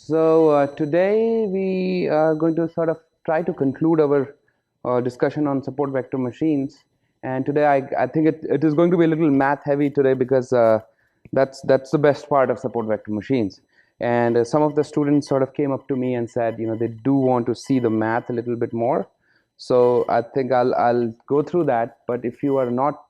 Today we are going to sort of try to conclude our discussion on support vector machines. And today I think it is going to be a little math heavy today because that's the best part of support vector machines. And some of the students sort of came up to me and said, they do want to see the math a little bit more. So I think I'll go through that. But if you are not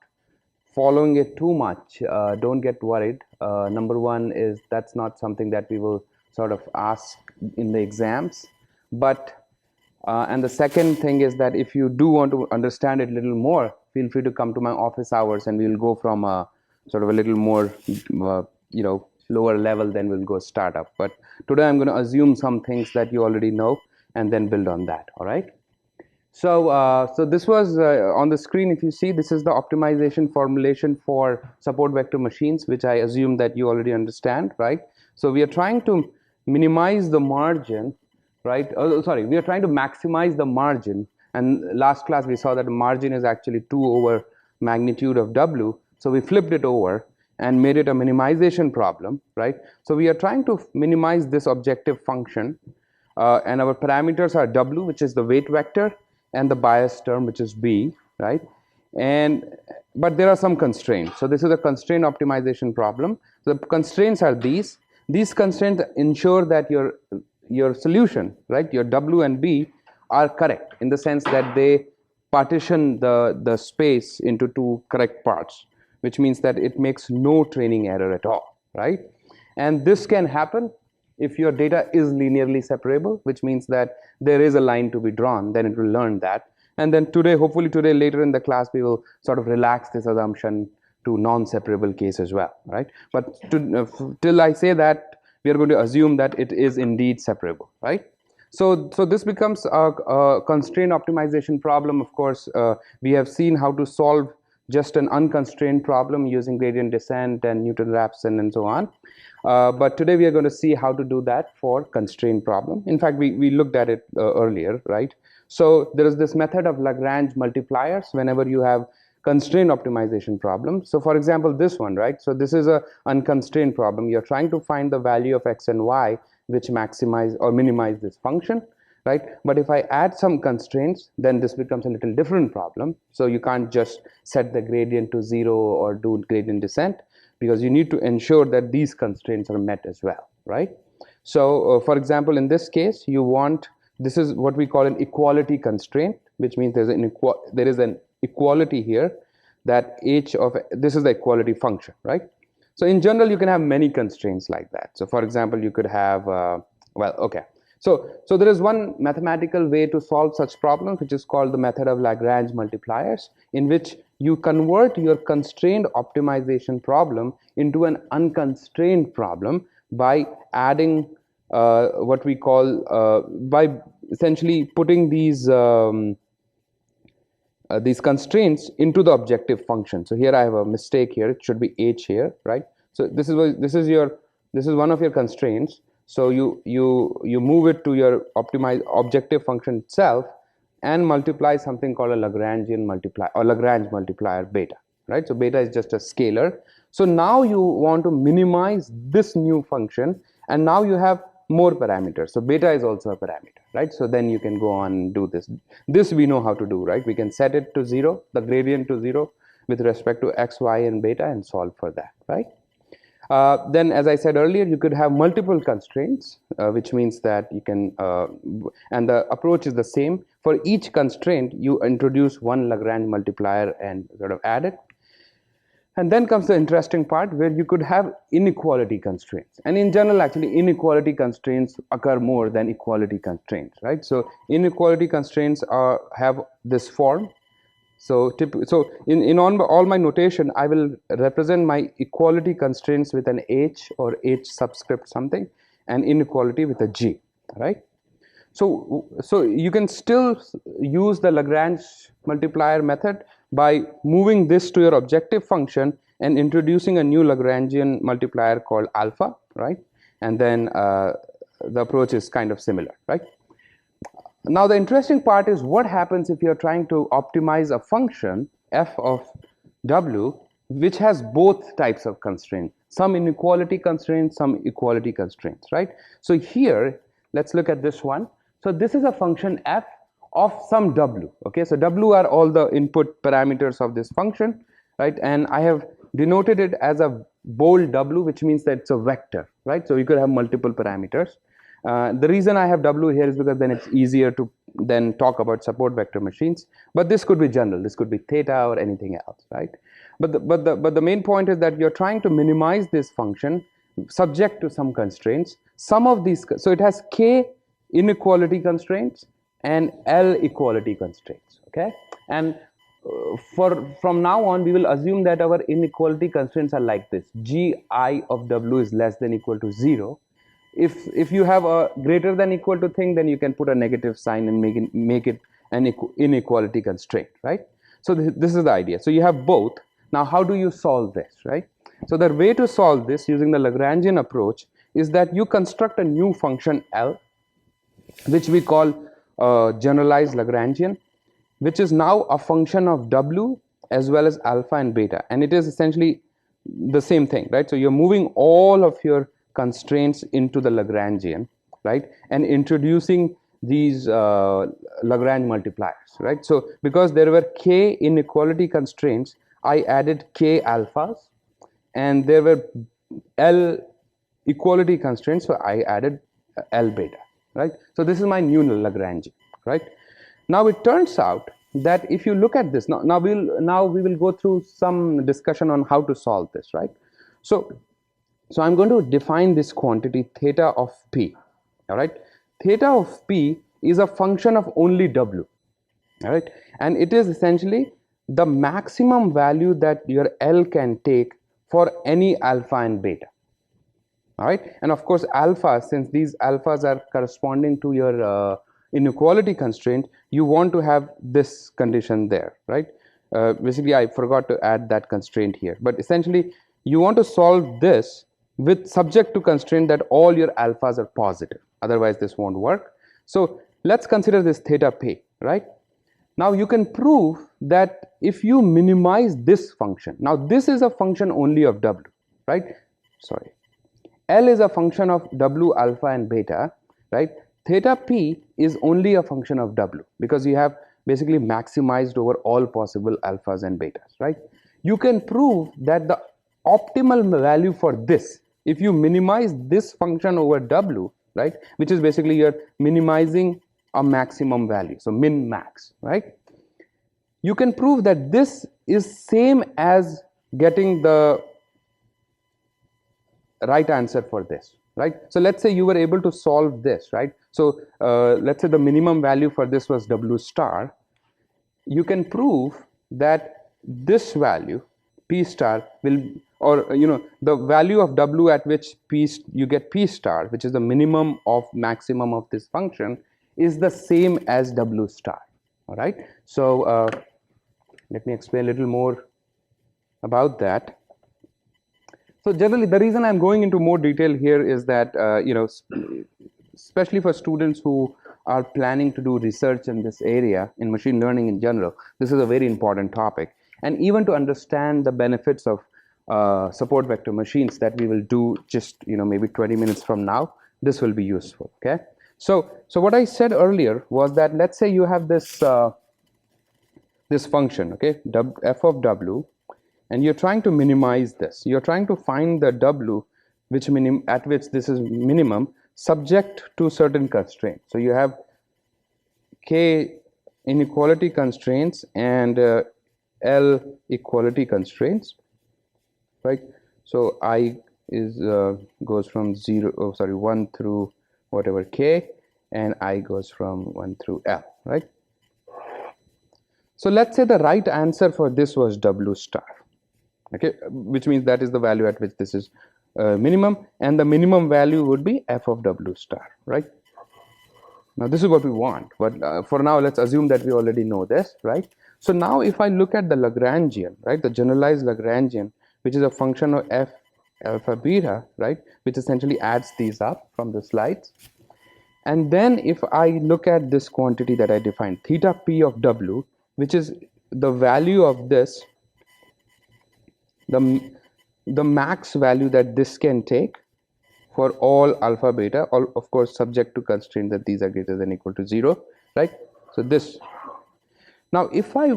following it too much, don't get worried. Number one is that's not something that we will sort of ask in the exams. But and the second thing is that if you do want to understand it a little more, feel free to come to my office hours and we'll go from a sort of a little more lower level, then we'll go startup. But today I'm going to assume some things that you already know and then build on that. All right. So this was on the screen. If you see, this is the optimization formulation for support vector machines, which I assume that you already understand, right? So we are trying to minimize the margin, right? We are trying to maximize the margin. And last class we saw that the margin is actually 2 over magnitude of W. So we flipped it over and made it a minimization problem, right? So we are trying to minimize this objective function, and our parameters are W, which is the weight vector, and the bias term, which is B, right? But there are some constraints. So this is a constraint optimization problem. The constraints are these. These constraints ensure that your solution, right, your W and B are correct in the sense that they partition the space into two correct parts, which means that it makes no training error at all, right? And this can happen if your data is linearly separable, which means that there is a line to be drawn, then it will learn that. And then today, hopefully today, later in the class, we will sort of relax this assumption to non-separable case as well, right? But till I say that, we are going to assume that it is indeed separable, right? So this becomes a constraint optimization problem. Of course, we have seen how to solve just an unconstrained problem using gradient descent and Newton-Raphson and so on. But today we are going to see how to do that for constraint problem. In fact, we looked at it earlier, right? So there is this method of Lagrange multipliers whenever you have constraint optimization problem. So for example, this one, right? So this is a unconstrained problem. You're trying to find the value of x and y which maximize or minimize this function, right? But if I add some constraints, then this becomes a little different problem. So you can't just set the gradient to 0 or do gradient descent, because you need to ensure that these constraints are met as well, right? So for example, in this case, this is what we call an equality constraint, which means there is an equality here that this is the equality function, right? So in general, you can have many constraints like that. So for example, you could have, So there is one mathematical way to solve such problems, which is called the method of Lagrange multipliers, in which you convert your constrained optimization problem into an unconstrained problem by adding what we call, by essentially putting these constraints into the objective function. So here I have a mistake here. It should be h here, right? So this is one of your constraints. So you move it to your objective function itself and multiply something called a Lagrangian multiplier or Lagrange multiplier beta, right? So beta is just a scalar. So now you want to minimize this new function, and now you have more parameters. So beta is also a parameter, right? So then you can go on and do this. This we know how to do, right? We can set it to 0, the gradient to 0 with respect to x, y, and beta, and solve for that, right? Then, as I said earlier, you could have multiple constraints, which means that you can, and the approach is the same. For each constraint, you introduce one Lagrange multiplier and sort of add it. And then comes the interesting part where you could have inequality constraints. And in general, actually, inequality constraints occur more than equality constraints, right? So inequality constraints have this form. So in all my notation, I will represent my equality constraints with an H or H subscript something, and inequality with a G, right? So you can still use the Lagrange multiplier method by moving this to your objective function and introducing a new Lagrangian multiplier called alpha, right? And then the approach is kind of similar, right? Now the interesting part is what happens if you're trying to optimize a function f of w which has both types of constraints. some inequality constraints, some equality constraints, right? So here, let's look at this one. So this is a function f of some w, okay? So w are all the input parameters of this function, right? And I have denoted it as a bold w, which means that it's a vector, right? So you could have multiple parameters. The reason I have w here is because then it's easier to then talk about support vector machines, but this could be general, this could be theta or anything else, right? But the main point is that you're trying to minimize this function subject to some constraints. Some of these, so it has k inequality constraints and L equality constraints, okay? And from now on, we will assume that our inequality constraints are like this: gi of w is less than equal to 0. If you have a greater than equal to thing, then you can put a negative sign and make it an inequality constraint, right? So this is the idea. So you have both. Now how do you solve this, right? So the way to solve this using the Lagrangian approach is that you construct a new function L, which we call generalized Lagrangian, which is now a function of w as well as alpha and beta, and it is essentially the same thing, right? So you're moving all of your constraints into the Lagrangian, right, and introducing these Lagrange multipliers, right? So because there were k inequality constraints, I added k alphas, and there were L equality constraints, so I added L beta, right? So this is my new Lagrangian, right? Now it turns out that if you look at this, now we will go through some discussion on how to solve this, right? So I'm going to define this quantity theta of p, all right? Theta of p is a function of only w, all right? And it is essentially the maximum value that your L can take for any alpha and beta, all right? And of course alpha, since these alphas are corresponding to your inequality constraint, you want to have this condition there, right? Basically I forgot to add that constraint here, but essentially you want to solve this with subject to constraint that all your alphas are positive, otherwise this won't work. So let's consider this theta p, right? Now you can prove that if you minimize this function, now this is a function only of w, right? Sorry, L is a function of w, alpha and beta, right? Theta p is only a function of w because you have basically maximized over all possible alphas and betas, right? You can prove that the optimal value for this, if you minimize this function over w, right, which is basically you're minimizing a maximum value, so min max, right? You can prove that this is same as getting the right answer for this, right? So let's say you were able to solve this, right? So let's say the minimum value for this was w star. You can prove that this value p star will, or the value of w at which you get p star, which is the minimum of maximum of this function, is the same as w star, all right? So let me explain a little more about that. So generally, the reason I'm going into more detail here is that, especially for students who are planning to do research in this area, in machine learning in general, this is a very important topic. And even to understand the benefits of support vector machines that we will do just, maybe 20 minutes from now, this will be useful, okay? So what I said earlier was that let's say you have this, this function, okay, f of w, and you're trying to minimize this. You're trying to find the w at which this is minimum subject to certain constraints. So you have k inequality constraints and L equality constraints, right? So I is goes from 1 through whatever k, and I goes from 1 through L, right? So let's say the right answer for this was w star, okay, which means that is the value at which this is minimum, and the minimum value would be f of w star, right? Now this is what we want, but for now let's assume that we already know this, right? So now if I look at the Lagrangian, right, the generalized Lagrangian, which is a function of f alpha beta, right, which essentially adds these up from the slides, and then if I look at this quantity that I defined, theta p of w, which is the value of this, the max value that this can take for all alpha beta, all of course subject to constraint that these are greater than equal to 0, right? So this, now if I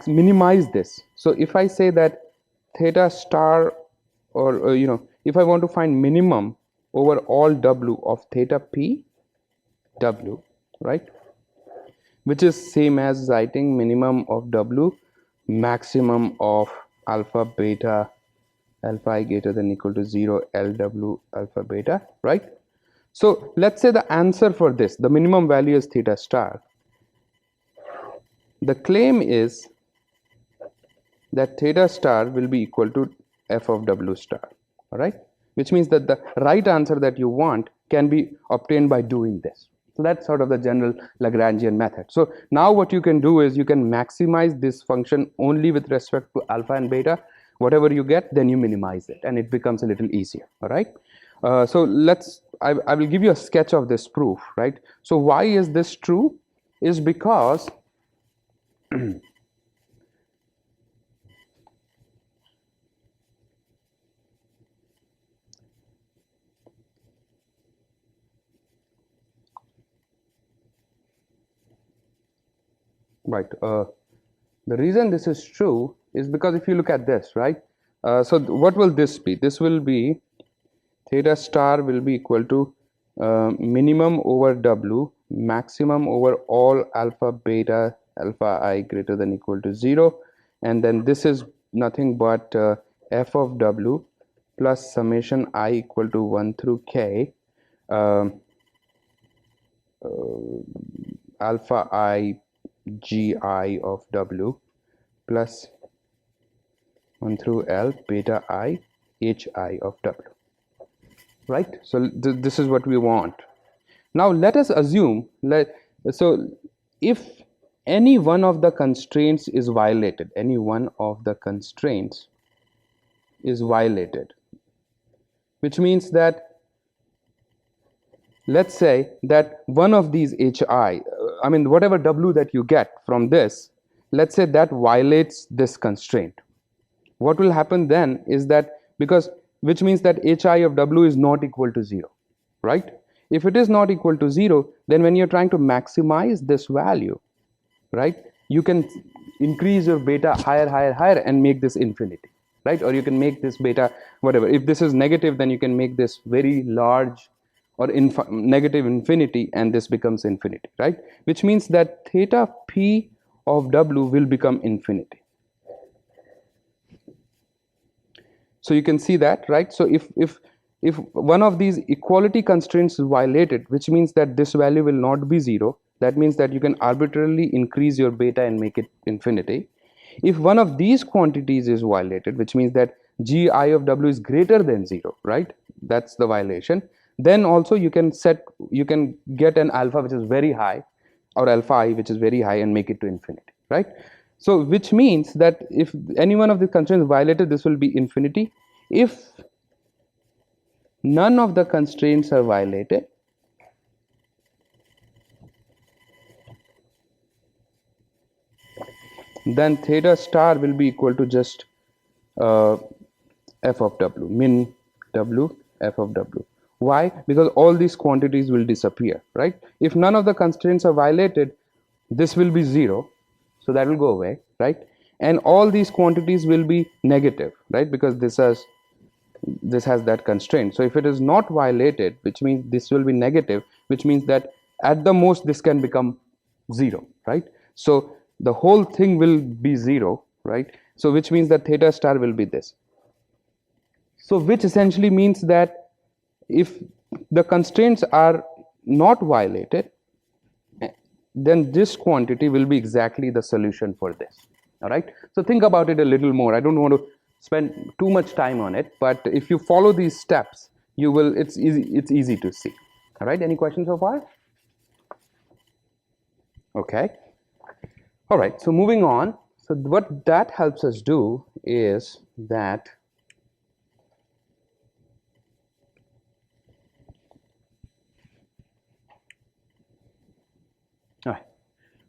minimize this, so if I say that theta star, or if I want to find minimum over all w of theta p w, right, which is same as writing minimum of w, maximum of alpha beta alpha I greater than equal to 0 lw alpha beta, right? So let's say the answer for this, the minimum value is theta star. The claim is that theta star will be equal to f of w star, all right, which means that the right answer that you want can be obtained by doing this. So that's sort of the general Lagrangian method. So now what you can do is you can maximize this function only with respect to alpha and beta. Whatever you get, then you minimize it and it becomes a little easier, all right? So I will give you a sketch of this proof, right? So why is this true? Is because right, the reason this is true is because if you look at this, right, so what will this be? This will be theta star will be equal to minimum over w, maximum over all alpha beta alpha I greater than equal to 0, and then this is nothing but f of w plus summation I equal to 1 through k alpha I gi of w plus 1 through L beta I hi of w, right? So this is what we want. Now let us assume, so if any one of the constraints is violated, any one of the constraints is violated, which means that, let's say that one of these hi, I mean whatever w that you get from this, let's say that violates this constraint. What will happen then is that, because which means that hi of w is not equal to 0, right? If it is not equal to 0, then when you're trying to maximize this value, right, you can increase your beta higher and make this infinity, right? Or you can make this beta whatever. If this is negative, then you can make this very large, or negative infinity, and this becomes infinity, right? Which means that theta p of w will become infinity. So you can see that, right? So if one of these equality constraints is violated, which means that this value will not be 0, that means that you can arbitrarily increase your beta and make it infinity. If one of these quantities is violated, which means that gi of w is greater than 0, right? That's the violation. Then also you can get an alpha which is very high, or alpha I which is very high, and make it to infinity, right? So which means that if any one of the constraints is violated, this will be infinity. If none of the constraints are violated, then theta star will be equal to just f of w, min w f of w. Why? Because all these quantities will disappear, right? If none of the constraints are violated, this will be 0, so that will go away, right? And all these quantities will be negative, right? Because this has that constraint. So if it is not violated, which means this will be negative, which means that at the most this can become 0, right? So the whole thing will be 0, right? So which means that theta star will be this. So which essentially means that if the constraints are not violated, then this quantity will be exactly the solution for this, all right? So think about it a little more. I don't want to spend too much time on it, but if you follow these steps, you will, it's easy to see, all right? Any questions so far? Okay, all right, so moving on. So what that helps us do is that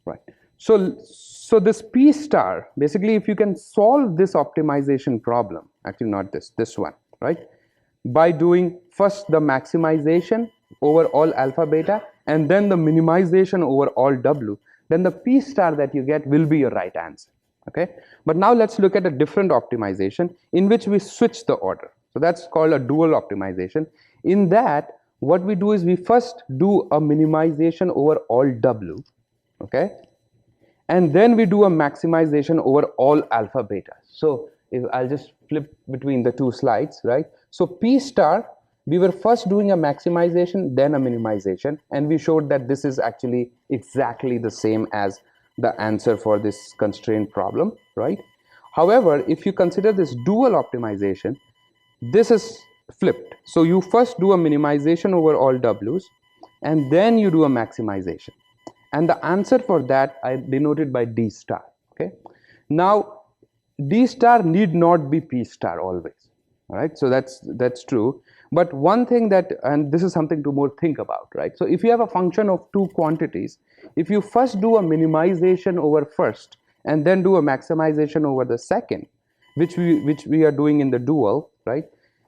right. So this P star, basically if you can solve this optimization problem, actually not this one, right? By doing first the maximization over all alpha beta and then the minimization over all W, then the P star that you get will be your right answer, okay? But now let's look at a different optimization in which we switch the order. So that's called a dual optimization. In that, what we do is we first do a minimization over all W, okay? And then we do a maximization over all alpha beta. So if I'll just flip between the two slides, right? So P star, we were first doing a maximization, then a minimization, and we showed that this is actually exactly the same as the answer for this constraint problem, right? However, if you consider this dual optimization, this is flipped. So you first do a minimization over all W's, and then you do a maximization. And the answer for that I denoted by D star, okay? Now, D star need not be P star always, all right? So that's true. But one thing that, and this is something to more think about, right? So if you have a function of two quantities, if you first do a minimization over first and then do a maximization over the second, which we are doing in the dual, right?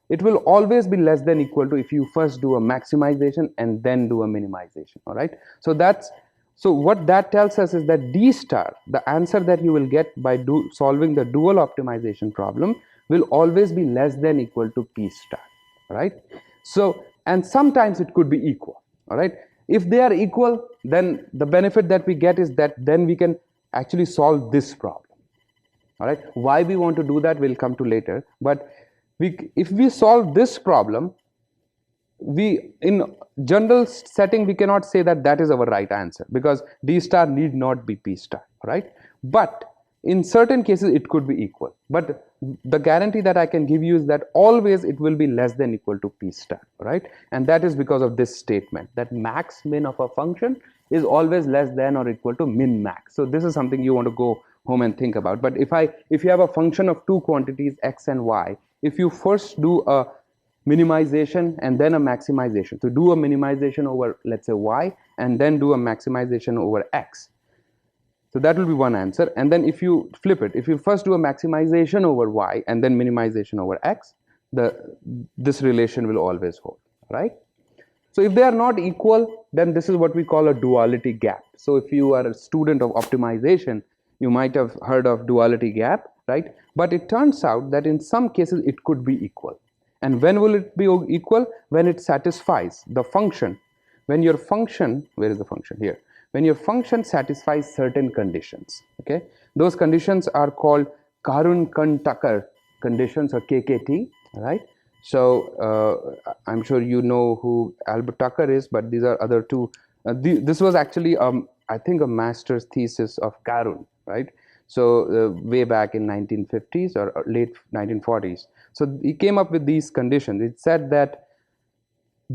It will always be less than equal to if you first do a maximization and then do a minimization, all right? So what that tells us is that D star, the answer that you will get by solving the dual optimization problem, will always be less than equal to P star, right? So, and sometimes it could be equal, all right? If they are equal, then the benefit that we get is that then we can actually solve this problem, all right? Why we want to do that, we'll come to later. But if we solve this problem, we in general setting we cannot say that that is our right answer because D star need not be P star, right? But in certain cases it could be equal, but the guarantee that I can give you is that always it will be less than equal to P star, right? And that is because of this statement that max min of a function is always less than or equal to min max. So this is something you want to go home and think about. But if you have a function of two quantities x and y, if you first do a minimization and then a maximization, to do a minimization over, let's say, y and then do a maximization over x, so that will be one answer. And then if you flip it, if you first do a maximization over y and then minimization over x, this relation will always hold, right? So if they are not equal, then this is what we call a duality gap. So if you are a student of optimization, you might have heard of duality gap, right? But it turns out that in some cases it could be equal. And when will it be equal? When it satisfies the function. When your function, where is the function? Here. When your function satisfies certain conditions, okay? Those conditions are called Karun-Kuhn-Tucker conditions, or KKT, right? So I'm sure you know who Albert Tucker is, but these are other two. This was actually, I think, a master's thesis of Karun, right? So way back in 1950s or late 1940s. So he came up with these conditions. It said that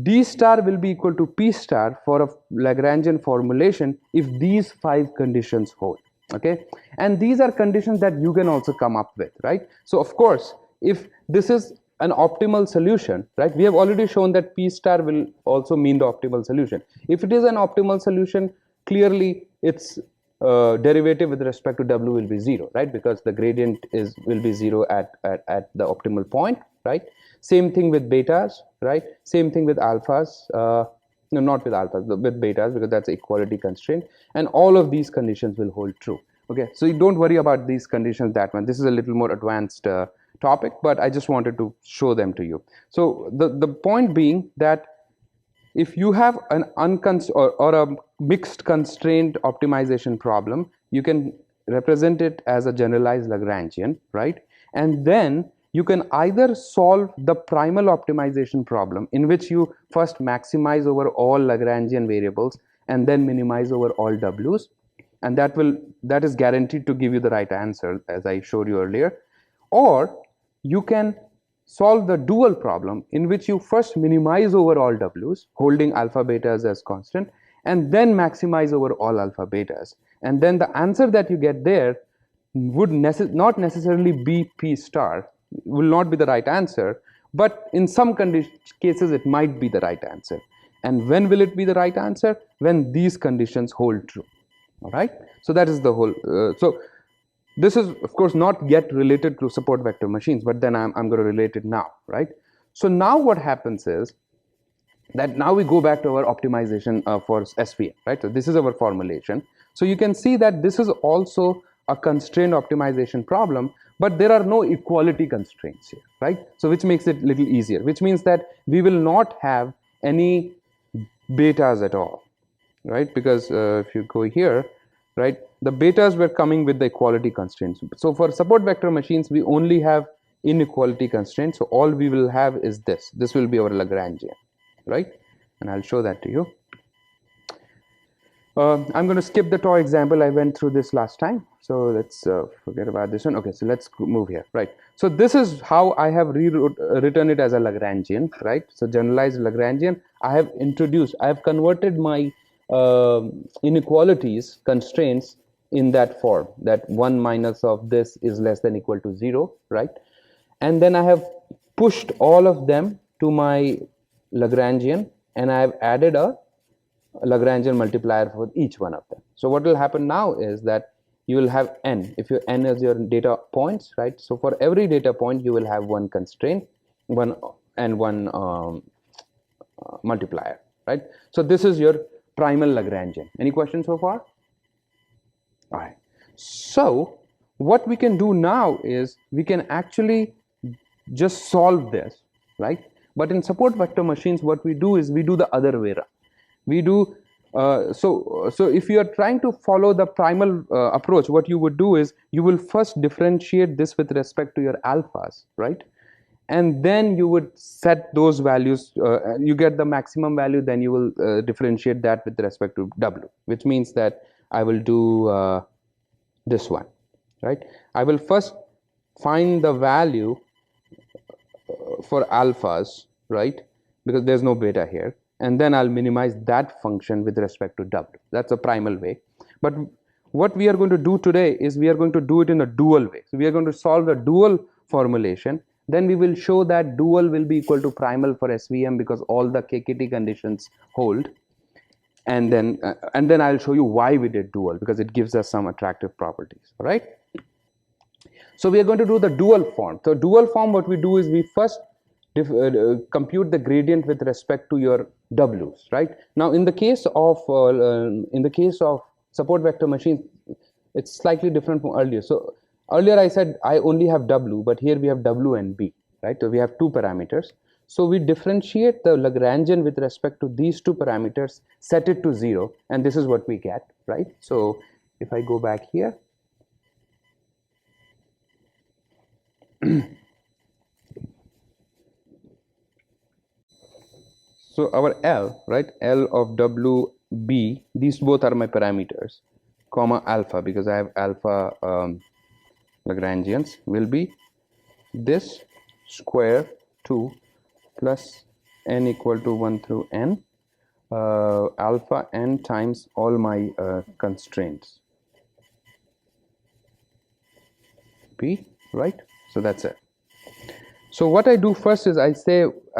D star will be equal to P star for a Lagrangian formulation if these 5 conditions hold, okay? And these are conditions that you can also come up with, right? So of course, if this is an optimal solution, right? We have already shown that P star will also mean the optimal solution. If it is an optimal solution, clearly its derivative with respect to W will be 0, right? Because the gradient will be 0 at the optimal point, right? Same thing with betas, right? Same thing with alphas. No, not with alphas, but with betas, because that's equality constraint. And all of these conditions will hold true. Okay, so you don't worry about these conditions that much. This is a little more advanced topic, but I just wanted to show them to you. So the point being that if you have an or a mixed constraint optimization problem, you can represent it as a generalized Lagrangian, right? And then you can either solve the primal optimization problem, in which you first maximize over all Lagrangian variables and then minimize over all W's, and that is guaranteed to give you the right answer, as I showed you earlier. Or you can solve the dual problem, in which you first minimize over all W's, holding alpha betas as constant, and then maximize over all alpha betas. And then the answer that you get there would not necessarily be P star, will not be the right answer, but in some cases it might be the right answer. And when will it be the right answer? When these conditions hold true. All right, so that is the whole. So this is of course not yet related to support vector machines, but then I'm going to relate it now, right? So now what happens is that now we go back to our optimization for SVM, right? So this is our formulation. So you can see that this is also a constrained optimization problem, but there are no equality constraints here, right? So which makes it a little easier, which means that we will not have any betas at all, right? Because if you go here, right, the betas were coming with the equality constraints. So for support vector machines, we only have inequality constraints. So all we will have is this. This will be our Lagrangian, right? And I'll show that to you. I'm going to skip the toy example. I went through this last time. So let's forget about this one. Okay, so let's move here, right? So this is how I have written it as a Lagrangian, right? So generalized Lagrangian. I have converted my inequalities constraints in that form, that 1 minus of this is less than equal to 0, right? And then I have pushed all of them to my Lagrangian, and I have added a Lagrangian multiplier for each one of them. So what will happen now is that you will have n, if your n is your data points, right? So for every data point you will have one constraint, one multiplier, right? So this is your primal Lagrangian. Any questions so far? All right. So what we can do now is we can actually just solve this, right? But in support vector machines, what we do is we do the other way around. We do so if you are trying to follow the primal approach, what you would do is you will first differentiate this with respect to your alphas, right? And then you would set those values, you get the maximum value, then you will differentiate that with respect to W, which means that I will do this one, right? I will first find the value for alphas, right? Because there's no beta here, and then I'll minimize that function with respect to W. That's a primal way. But what we are going to do today is we are going to do it in a dual way. So we are going to solve a dual formulation. Then we will show that dual will be equal to primal for SVM because all the KKT conditions hold. And then I'll show you why we did dual, because it gives us some attractive properties. All right. So we are going to do the dual form. So dual form, what we do is we first compute the gradient with respect to your W's, right? Now in the case of support vector machines, it's slightly different from earlier. So earlier I said I only have W, but here we have W and B, right? So we have two parameters. So we differentiate the Lagrangian with respect to these two parameters, set it to 0, and this is what we get, right? So if I go back here, so our L, right, L of W, B, these both are my parameters, comma alpha, because I have alpha Lagrangians, will be this square 2 plus n equal to 1 through n, alpha n times all my constraints, P, right? So that's it. So what I do first is I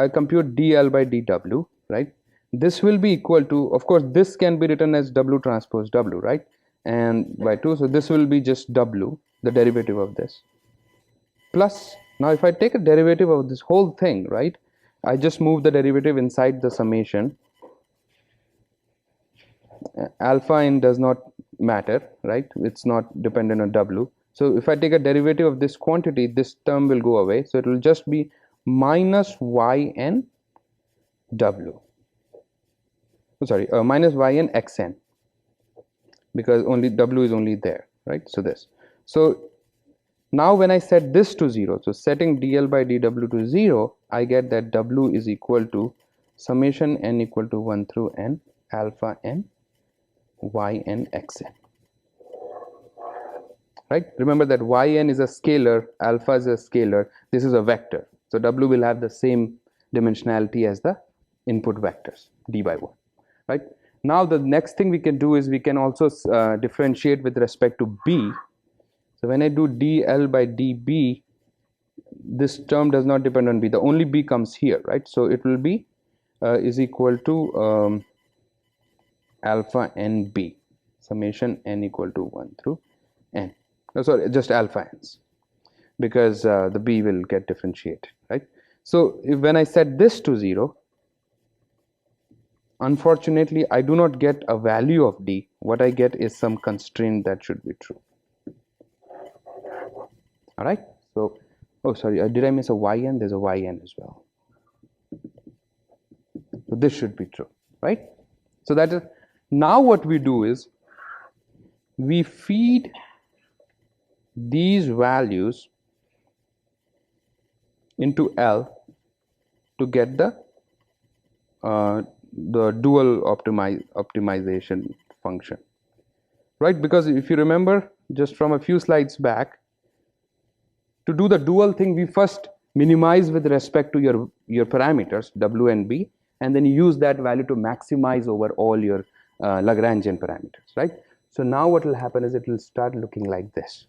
compute dl by dw, right? This will be equal to, of course, this can be written as w transpose w, right? And by 2, so this will be just w, the derivative of this, plus, now if I take a derivative of this whole thing, right, I just move the derivative inside the summation. Alpha n does not matter, right? It's not dependent on w. So if I take a derivative of this quantity, this term will go away. So it will just be minus yn w. Oh, sorry, minus yn xn, because only w is only there, right? So this. So now when I set this to 0, so setting dl by dw to 0, I get that w is equal to summation n equal to 1 through n alpha n yn xn. Right? Remember that yn is a scalar, alpha is a scalar, this is a vector. So w will have the same dimensionality as the input vectors, d by 1. Right? Now the next thing we can do is we can also differentiate with respect to b. So when I do dl by db, this term does not depend on b, the only b comes here, right? So it will be is equal to alpha nb. summation n equal to 1 through n. No, sorry, just alpha n's, because the b will get differentiated, right? So when I set this to 0, unfortunately I do not get a value of d. What I get is some constraint that should be true. All right, so oh sorry, did I miss a yn? There's a yn as well. So this should be true, right? So that is, now what we do is we feed these values into L to get the dual optimization function, right? Because if you remember just from a few slides back, to do the dual thing, we first minimize with respect to your parameters w and b, and then you use that value to maximize over all your Lagrangian parameters, right? So now what will happen is it will start looking like this.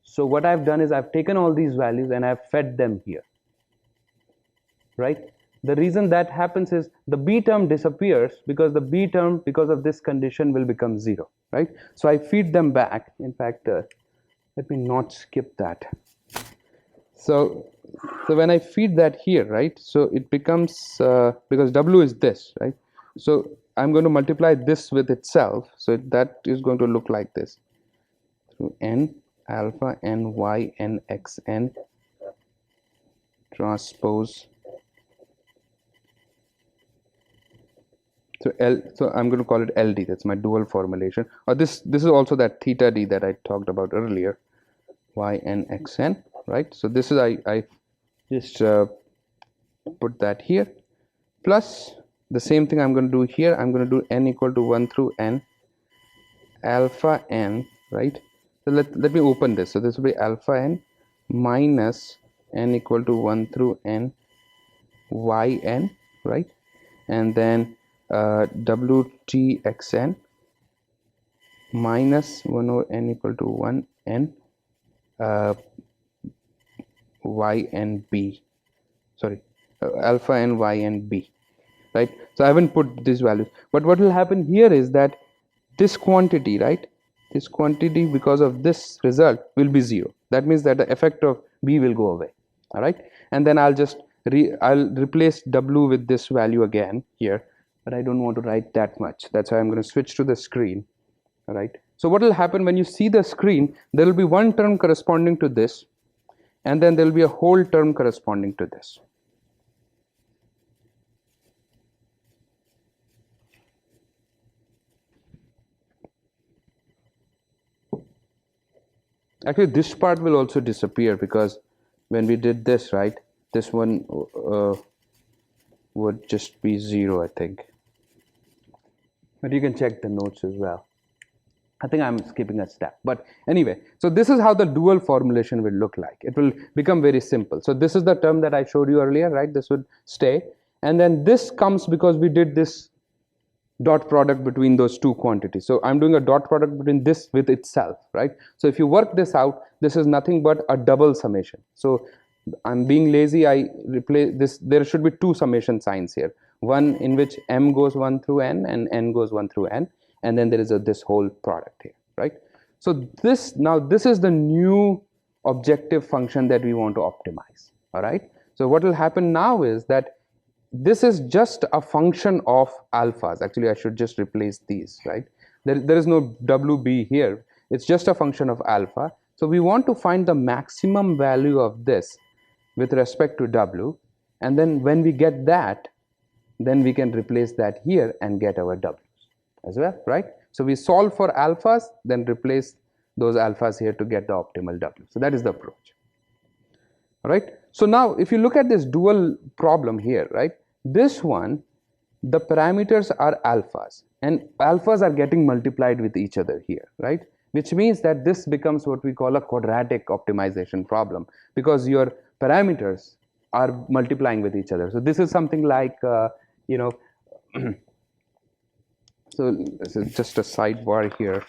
So what I've done is I've taken all these values and I've fed them here, right? The reason that happens is the b term disappears because the b term, because of this condition, will become 0, right? So I feed them back. In fact, let me not skip that. So when I feed that here, right, so it becomes, because w is this, right? So I'm going to multiply this with itself, so that is going to look like this, through n alpha n y n x n transpose. So so I'm going to call it LD. That's my dual formulation. Or this is also that theta d that I talked about earlier, y n x n, right? So this is I just put that here, plus the same thing I'm going to do here. I'm going to do n equal to 1 through n alpha n, right? So let me open this. So this will be alpha n minus n equal to 1 through n y n, right? And then wtxn minus 1 over n equal to 1 n ynb, sorry, alpha n ynb, right? So I haven't put this value, but what will happen here is that this quantity, right, this quantity, because of this result, will be 0. That means that the effect of b will go away. All right, and then I'll just I'll replace w with this value again here, but I don't want to write that much. That's why I'm going to switch to the screen. All right, so what will happen when you see the screen, there will be one term corresponding to this, and then there will be a whole term corresponding to this. Actually, this part will also disappear, because when we did this, right, this one would just be 0, I think. But you can check the notes as well. I think I'm skipping a step, but anyway, so this is how the dual formulation will look like. It will become very simple. So this is the term that I showed you earlier, right? This would stay, and then this comes because we did this dot product between those two quantities. So I'm doing a dot product between this with itself, right? So if you work this out, this is nothing but a double summation. So I'm being lazy, I replace this. There should be two summation signs here, one in which m goes 1 through n and n goes 1 through n, and then there is this whole product here, right? So this is the new objective function that we want to optimize. All right, so what will happen now is that this is just a function of alphas. Actually, I should just replace these, right? There is no wb here. It's just a function of alpha. So we want to find the maximum value of this with respect to w, and then when we get that, then we can replace that here and get our w's as well, right? So we solve for alphas, then replace those alphas here to get the optimal w. So that is the approach. All right, so now if you look at this dual problem here, right, this one, the parameters are alphas, and alphas are getting multiplied with each other here, right? Which means that this becomes what we call a quadratic optimization problem, because your parameters are multiplying with each other. So this is something like, you know, so this is just a sidebar here.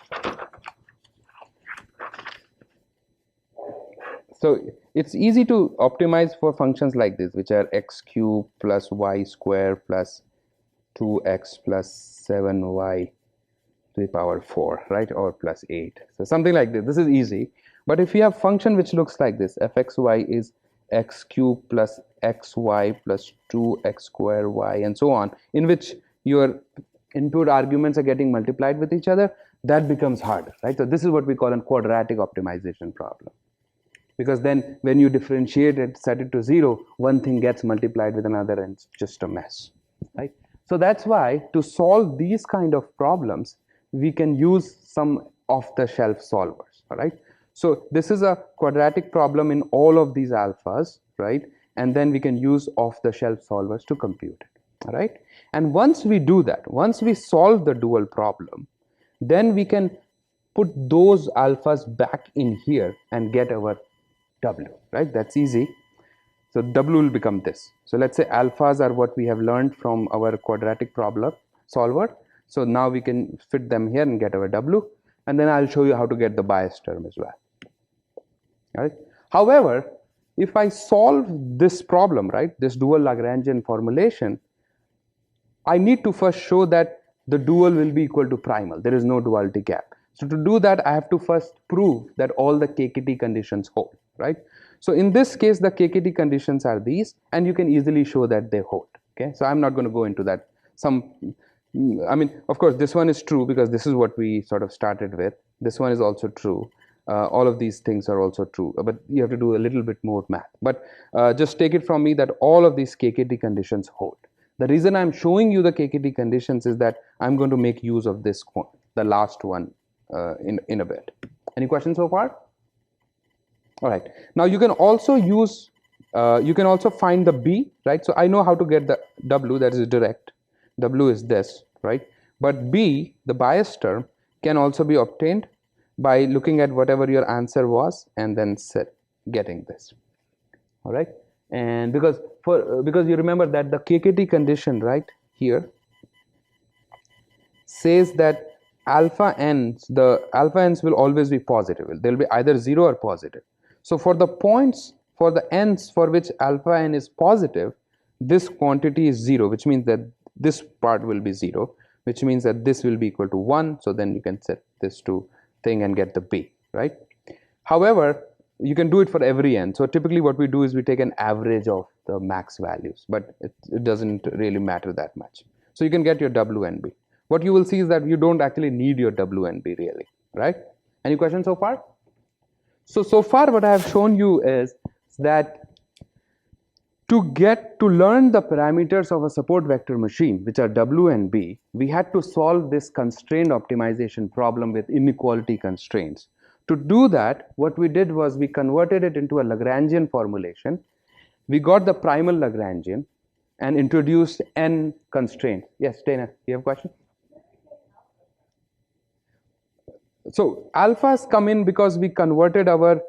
So it's easy to optimize for functions like this, which are x cubed plus y squared plus 2x plus 7y to the power 4, right, or plus 8. So something like this. This is easy. But if you have function which looks like this, fxy is x cube plus xy plus 2x square y and so on, in which your input arguments are getting multiplied with each other, that becomes harder, right? So this is what we call a quadratic optimization problem. Because then when you differentiate it, set it to 0, one thing gets multiplied with another and it's just a mess, right? So that's why to solve these kind of problems, we can use some off-the-shelf solvers, all right? So this is a quadratic problem in all of these alphas, right? And then we can use off-the-shelf solvers to compute it, all right? And once we do that, once we solve the dual problem, then we can put those alphas back in here and get our W, right? That's easy. So W will become this. So let's say alphas are what we have learned from our quadratic problem solver. So now we can fit them here and get our W. And then I'll show you how to get the bias term as well. All right. However, if I solve this problem, right, this dual Lagrangian formulation, I need to first show that the dual will be equal to primal. There is no duality gap. So to do that, I have to first prove that all the KKT conditions hold, right? So in this case, the KKT conditions are these, and you can easily show that they hold, okay? So I'm not going to go into that. I mean, of course, this one is true because this is what we sort of started with. This one is also true. All of these things are also true, but you have to do a little bit more math. But just take it from me that all of these KKT conditions hold. The reason I'm showing you the KKT conditions is that I'm going to make use of this one, the last one, in a bit. Any questions so far? All right. Now you can also use, you can also find the B, right? So I know how to get the W, that is direct. W is this, right? But B, the bias term, can also be obtained by looking at whatever your answer was and then getting this. All right. And because you remember that the KKT condition right here says that the alpha n's will always be positive. They'll be either 0 or positive. So for the points, for the n's for which alpha n is positive, this quantity is 0, which means that this part will be 0, which means that this will be equal to 1. So then you can set this to thing and get the B, right? However, you can do it for every n. So typically what we do is we take an average of the max values, but it doesn't really matter that much. So you can get your W and B. What you will see is that you don't actually need your W and B really, right? Any questions so far? So far what I have shown you is that to learn the parameters of a support vector machine, which are W and B, we had to solve this constraint optimization problem with inequality constraints. To do that, what we did was we converted it into a Lagrangian formulation. We got the primal Lagrangian and introduced n constraints. Yes, Dana, you have a question? So alphas come in because we converted our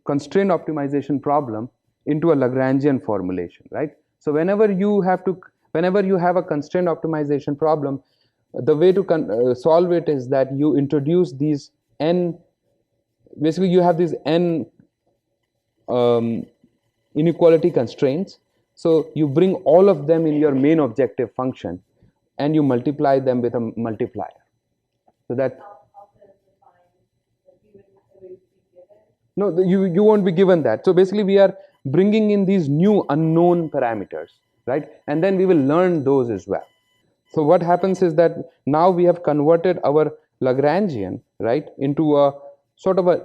constraint optimization problem into a Lagrangian formulation, right? So whenever you have a constraint optimization problem, the way to solve it is that you introduce these n, basically you have these n inequality constraints. So you bring all of them in your main objective function and you multiply them with a multiplier. So that no, you won't be given that. So basically we are bringing in these new unknown parameters, right? And then we will learn those as well. So what happens is that now we have converted our Lagrangian, right, into a sort of a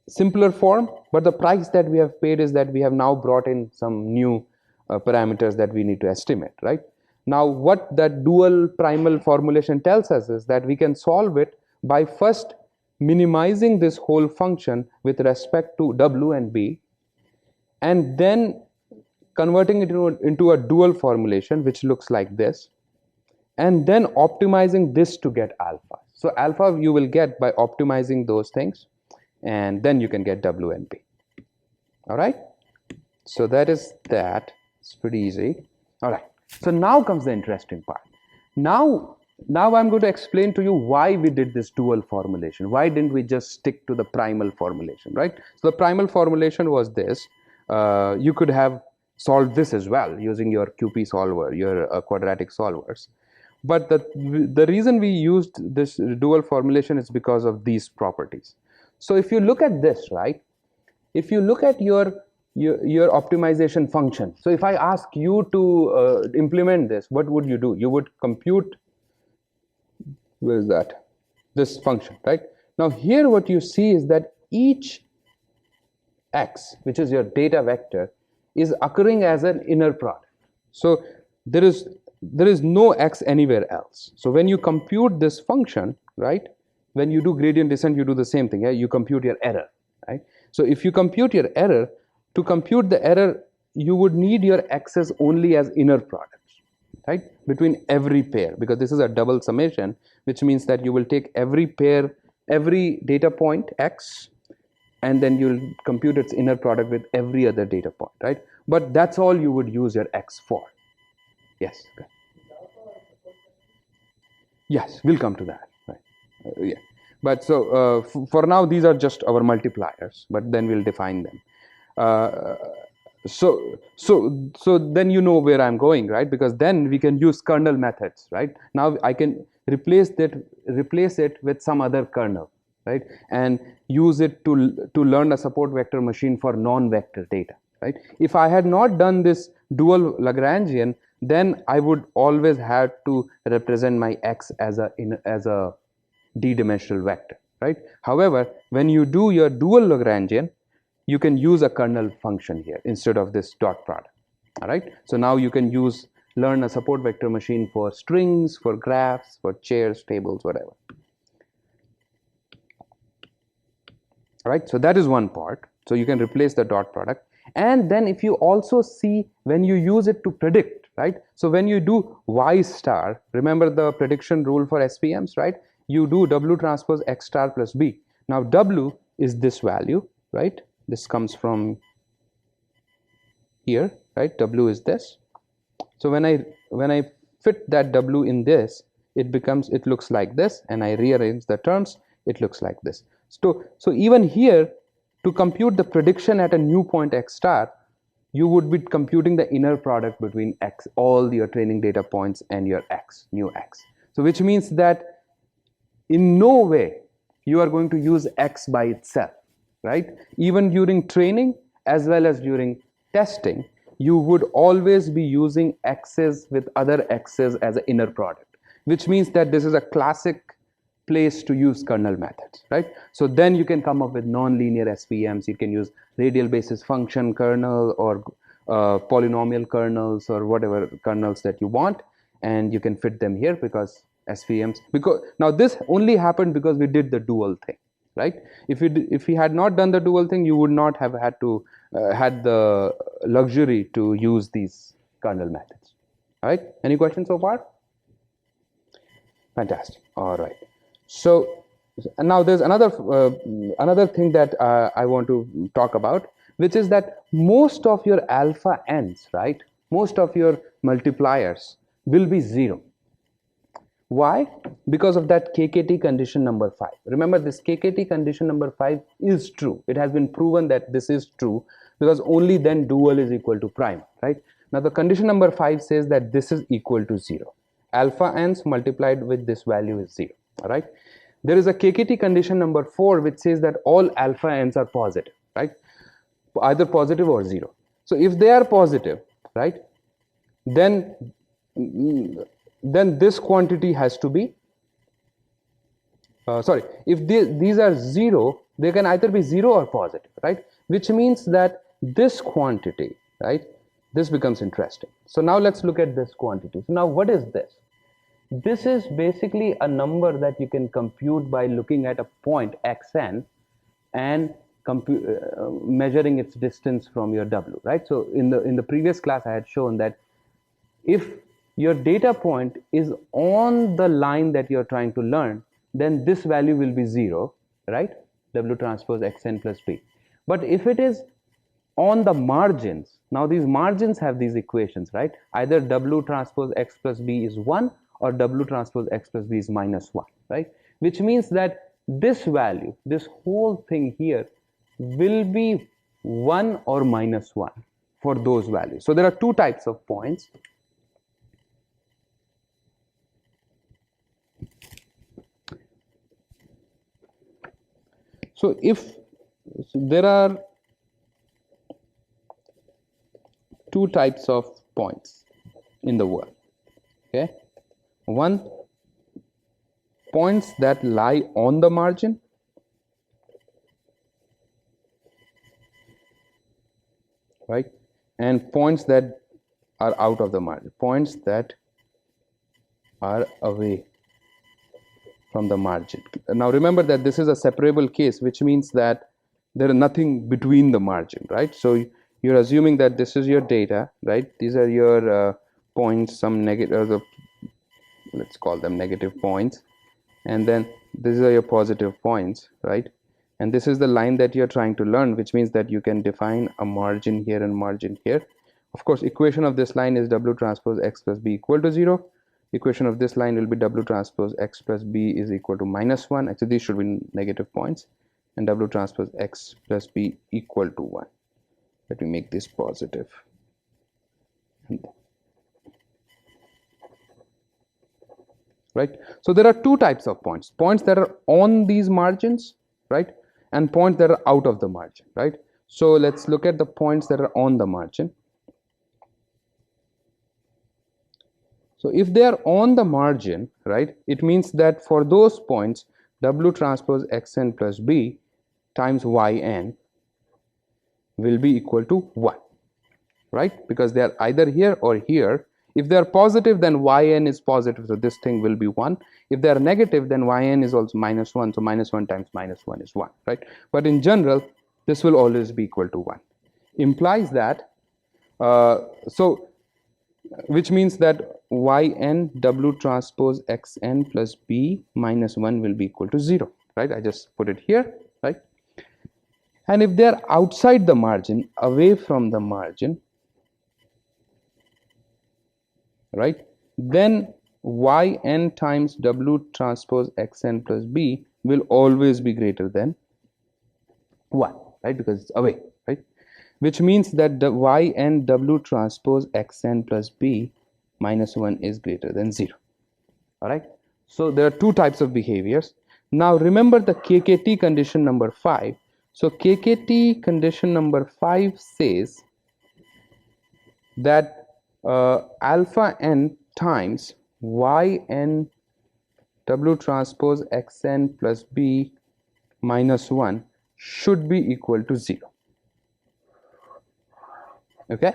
simpler form, but the price that we have paid is that we have now brought in some new parameters that we need to estimate, right? Now what that dual primal formulation tells us is that we can solve it by first minimizing this whole function with respect to W and B, and then converting it into a dual formulation which looks like this, and then optimizing this to get alpha. So alpha you will get by optimizing those things, and then you can get W and B. All right? So that is that. It's pretty easy. All right. So now comes the interesting part. Now I'm going to explain to you why we did this dual formulation. Why didn't we just stick to the primal formulation, right? So the primal formulation was this. You could have solved this as well using your QP solver, your quadratic solvers. But the reason we used this dual formulation is because of these properties. So if you look at this, right, if you look at your optimization function, so if I ask you to implement this, what would you do? You would compute, where is that, this function, right? Now here what you see is that each x, which is your data vector, is occurring as an inner product. So there is no x anywhere else. So when you compute this function, right, when you do gradient descent, you do the same thing. Yeah? You compute your error, right? So if you compute your error, to compute the error, you would need your x's only as inner products, right, between every pair, because this is a double summation, which means that you will take every pair, every data point x, and then you'll compute its inner product with every other data point, right? But that's all you would use your x for. Yes. Yes, we'll come to that. Right. Yeah. But so for now, these are just our multipliers, but then we'll define them. So then you know where I'm going, right? Because then we can use kernel methods, right? Now I can replace it with some other kernel, right? And use it to learn a support vector machine for non-vector data, right? If I had not done this dual Lagrangian, then I would always have to represent my x as a d-dimensional vector, right? However, when you do your dual Lagrangian, you can use a kernel function here instead of this dot product. All right. So now you can learn a support vector machine for strings, for graphs, for chairs, tables, whatever. All right. So that is one part. So you can replace the dot product. And then if you also see when you use it to predict, right? So when you do y star, remember the prediction rule for SVMs, right? You do W transpose X star plus B. Now W is this value, right? This comes from here, right? W is this. So when I fit that W in this, it looks like this, and I rearrange the terms, it looks like this. So even here, to compute the prediction at a new point X star, you would be computing the inner product between X, all your training data points, and your X, new X. So which means that in no way you are going to use X by itself, right? Even during training as well as during testing, you would always be using x's with other x's as an inner product, which means that this is a classic place to use kernel methods, right? So then you can come up with non-linear SVMs. You can use radial basis function kernel or polynomial kernels or whatever kernels that you want, and you can fit them here because SVMs. Because now this only happened because we did the dual thing, right? If we had not done the dual thing, you would not have had to had the luxury to use these kernel methods. All right. Any questions so far? Fantastic. All right. So now there's another thing that I want to talk about, which is that most of your alpha n's, right? Most of your multipliers will be 0. Why? Because of that KKT condition number 5. Remember, this KKT condition number 5 is true. It has been proven that this is true because only then dual is equal to prime, right? Now the condition number 5 says that this is equal to 0. Alpha n's multiplied with this value is 0, all right? There is a KKT condition number 4 which says that all alpha n's are positive, right? Either positive or 0. So if they are positive, right, then this quantity has to be if these are 0, they can either be 0 or positive, right? Which means that this quantity, right, this becomes interesting. So now let's look at this quantity. So now what is this? This is basically a number that you can compute by looking at a point xn and measuring its distance from your W, right? So in the previous class I had shown that if your data point is on the line that you're trying to learn, then this value will be 0, right? W transpose xn plus b. But if it is on the margins, now these margins have these equations, right? Either W transpose x plus b is 1 or W transpose x plus b is minus 1, right? Which means that this value, this whole thing here, will be 1 or minus 1 for those values. So there are two types of points. So there are two types of points in the world. Okay, one, points that lie on the margin, right, and points that are out of the margin, points that are away from the margin. Now remember that this is a separable case, which means that there is nothing between the margin, right? So you're assuming that this is your data, right? These are your points, some negative, let's call them negative points, and then these are your positive points, right? And this is the line that you're trying to learn, which means that you can define a margin here and margin here. Of course, equation of this line is W transpose X plus B equal to 0. Equation of this line will be W transpose X plus B is equal to -1. Actually, these should be negative points, and W transpose X plus B equal to 1. Let me make this positive. Right, so there are two types of points that are on these margins, right, and points that are out of the margin, right? So let's look at the points that are on the margin. So if they are on the margin, right, it means that for those points W transpose Xn plus B times Yn will be equal to 1, right, because they are either here or here. If they are positive, then Yn is positive, so this thing will be 1. If they are negative, then Yn is also -1, so -1 times -1 is 1, right? But in general, this will always be equal to 1. Implies that, which means that Yn W transpose Xn plus B minus 1 will be equal to 0, right? I just put it here, right? And if they are outside the margin, away from the margin, right, then Yn times W transpose Xn plus B will always be greater than 1, right, because it's away, right? Which means that the Yn W transpose Xn plus B minus 1 is greater than 0. All right, so there are two types of behaviors. Now remember the KKT condition number 5. So KKT condition number 5 says that alpha n times Yn W transpose Xn plus B minus 1 should be equal to 0. Okay,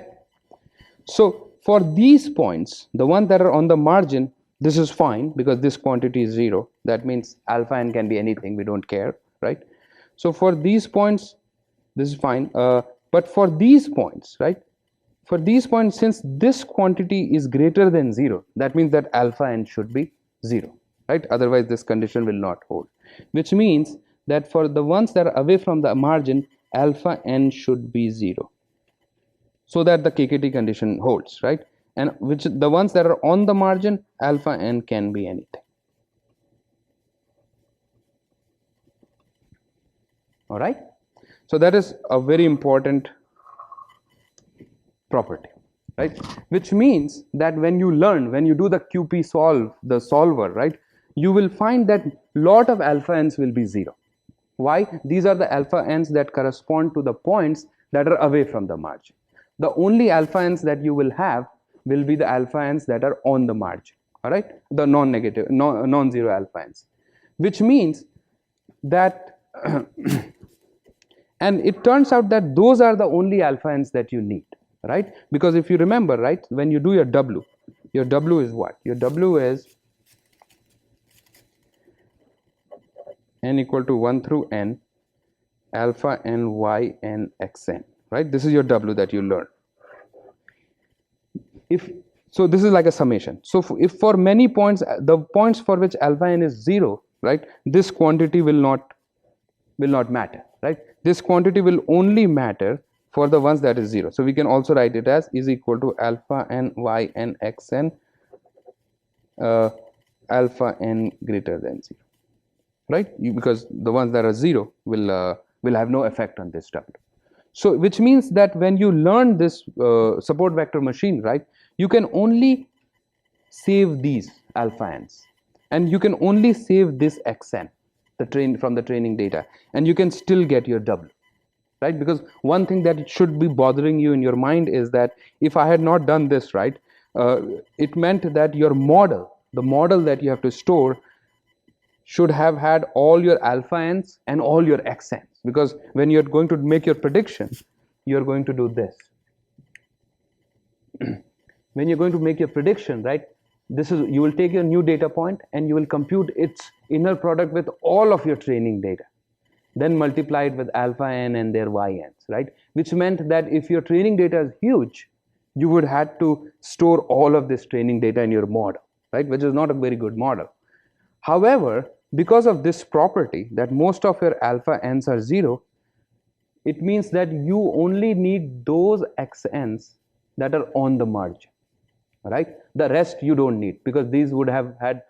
so for these points, the ones that are on the margin, this is fine because this quantity is 0. That means alpha n can be anything, we don't care, right? So for these points, this is fine. But for these points, right, for these points, since this quantity is greater than 0, that means that alpha n should be 0, right? Otherwise this condition will not hold, which means that for the ones that are away from the margin, alpha n should be 0, so that the KKT condition holds, right? And which the ones that are on the margin, alpha n can be anything. All right, so that is a very important property, right? Which means that when you do the QP solve, the solver, right, you will find that lot of alpha n's will be 0. Why? These are the alpha n's that correspond to the points that are away from the margin. The only alpha n's that you will have will be the alpha n's that are on the margin. All right, the non-negative, non-zero alpha n's, which means that and it turns out that those are the only alpha n's that you need, right? Because if you remember, right, when you do your W is what? Your W is n equal to 1 through n alpha n y n x n, right? This is your W that you learn. So this is like a summation. So if for many points, the points for which alpha n is 0, right, this quantity will not matter, right? This quantity will only matter for the ones that is 0. So we can also write it as is equal to alpha n y n x n alpha n greater than 0, right? Because the ones that are 0 will have no effect on this W. So which means that when you learn this support vector machine, right, you can only save these alpha n's and you can only save this xn, from the training data, and you can still get your W, right? Because one thing that should be bothering you in your mind is that if I had not done this, right, it meant that your model, the model that you have to store, should have had all your alpha n's and all your x n's, because when you're going to make your prediction, you're going to do this. When you're going to make your prediction, right, this is, you will take your new data point and you will compute its inner product with all of your training data, then multiply it with alpha n and their y n's, right? Which meant that if your training data is huge, you would have to store all of this training data in your model, right? Which is not a very good model. However, because of this property that most of your alpha n's are 0, it means that you only need those xn's that are on the margin, right? The rest you don't need, because these would have had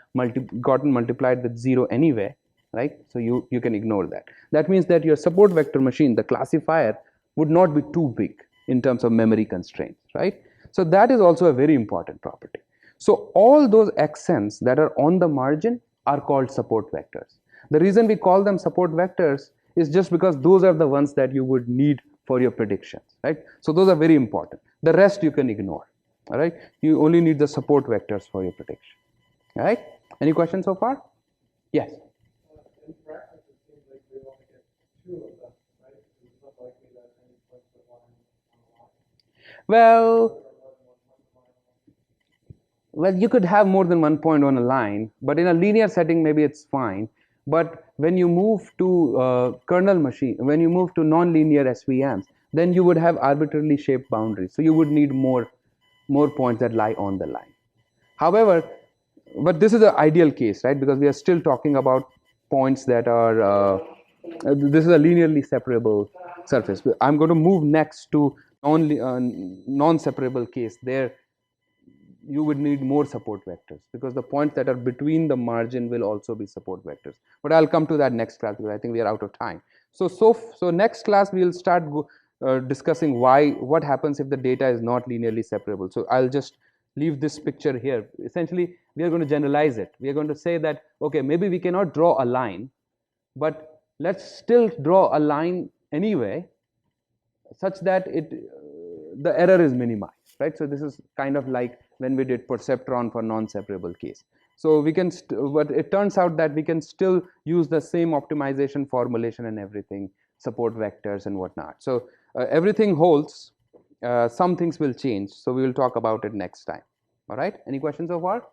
gotten multiplied with 0 anyway, right? So you can ignore that. That means that your support vector machine, the classifier, would not be too big in terms of memory constraints, right? So that is also a very important property. So all those xn's that are on the margin are called support vectors. The reason we call them support vectors is just because those are the ones that you would need for your predictions, right? So those are very important. The rest you can ignore, all right? You only need the support vectors for your prediction, all right? Any questions so far? Yes. In practice, it seems like we only get 2 of them, right? It's not likely that any points that line on a line. Well, you could have more than 1 point on a line, but in a linear setting, maybe it's fine. But when you move to kernel machine, when you move to non-linear SVMs, then you would have arbitrarily shaped boundaries. So you would need more points that lie on the line. However, but this is an ideal case, right? Because we are still talking about points that are, this is a linearly separable surface. I'm going to move next to non-separable case. There you would need more support vectors, because the points that are between the margin will also be support vectors. But I'll come to that next class, because I think we are out of time. So next class we will start discussing what happens if the data is not linearly separable. So I'll just leave this picture here. Essentially, we are going to generalize it. We are going to say that, okay, maybe we cannot draw a line, but let's still draw a line anyway, such that the error is minimized, right? So this is kind of like when we did perceptron for non-separable case. So we can, but it turns out that we can still use the same optimization formulation and everything, support vectors and whatnot. So everything holds. Some things will change. So we will talk about it next time. All right? Any questions so far?